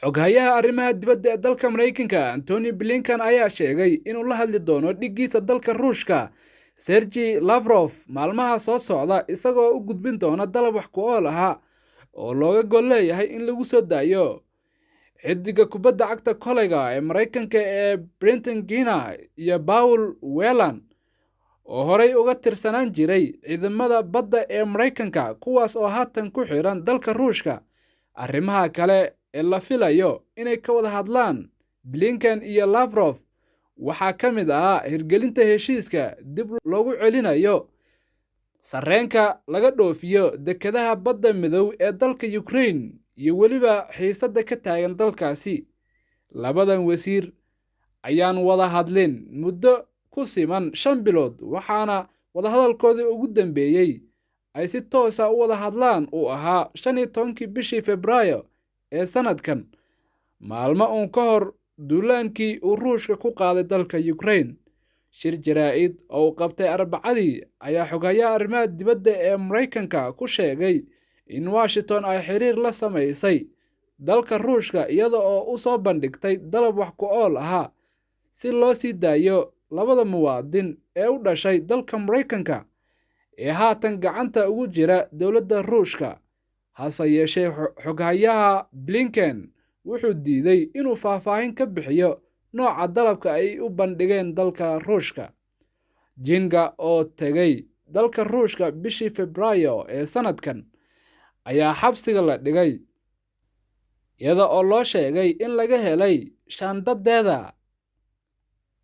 Xoghayaha arrimaha dibadda ee dalka Mareykanka Antony Blinken ayaa sheegay inuu la hadli doono dhiggiisa dalka Ruushka Sergey Lavrov maalmaha soo socda isagoo u gudbin doona dalab wax ku ool ah oo looga gol leeyahay in lagu soo daayo xiddiga kubadda cagta kolayga ee Mareykanka ee Brendan Gina iyo Paul Whelan oo horey uga tirsanaan jiray ciidamada badda ee Mareykanka kuwaas oo haatan ku xiran dalka Ruushka. Arrimaha kale ee la filayo inay ka wada hadlaan Blinken iyo Lavrov waxaa ka mid ah hirgelinta heshiiska dib loogu celinayo sarreenka laga dhoofiyo dekedaha badda midow ee dalka Ukraine iyo weliba xiisadda ka taagan dalkaasi. Labadan wasiir ayaan wada hadlin muddo ku siman 5 bilood waxaana wadahadalkoodii ugu dambeeyay ay si toos ah u wada hadlaan uu ahaa 15 bishii Febraayo ee sanadkan, maalmo uun ka hor duulaankii uu Ruushka ku qaaday dalka Ukraine. Shir jaraa'id oo uu qabtay Arbacadii ayaa xoghayaha arrimaha dibadda ee Mareykanka ku sheegay in Washington ay xiriir la samaysay dalka Ruushka iyada oo u soo bandhigtay dalab wax ku ool ah si loo sii daayo labada muwaadin ee u dhashay dalka Mareykanka ee haatan gacanta ugu jira dowladda Ruushka. Hase yeeshee xoghayaha Blinken wuxuu diiday inuu faahfaahin ka bixiyo nooca dalabka ay u bandhigeen dalka Ruushka. Jinga oo tegay dalka Ruushka bishii Febraayo ee sanadkan ayaa xabsiga la dhigay iyada oo loo sheegay in laga helay shandadeeda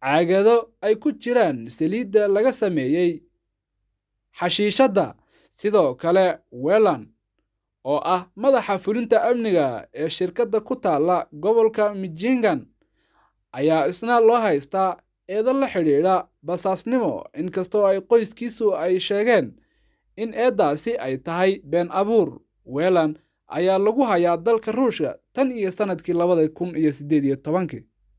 caagado ay ku jiraan saliidda laga sameeyay xashiishadda. Sidoo kale Whelan oo ah madaxa fulinta amniga ee shirkadda ku taala gobolka Michigan ayaa isna loo haystaa eedo la xidhiidha basaasnimo, inkastoo ay qoyskiisu ay sheegeen in eedaasi ay tahay been abuur. Whelan ayaa lagu hayaa dalka Ruushka tan iyo sanadkii 2018.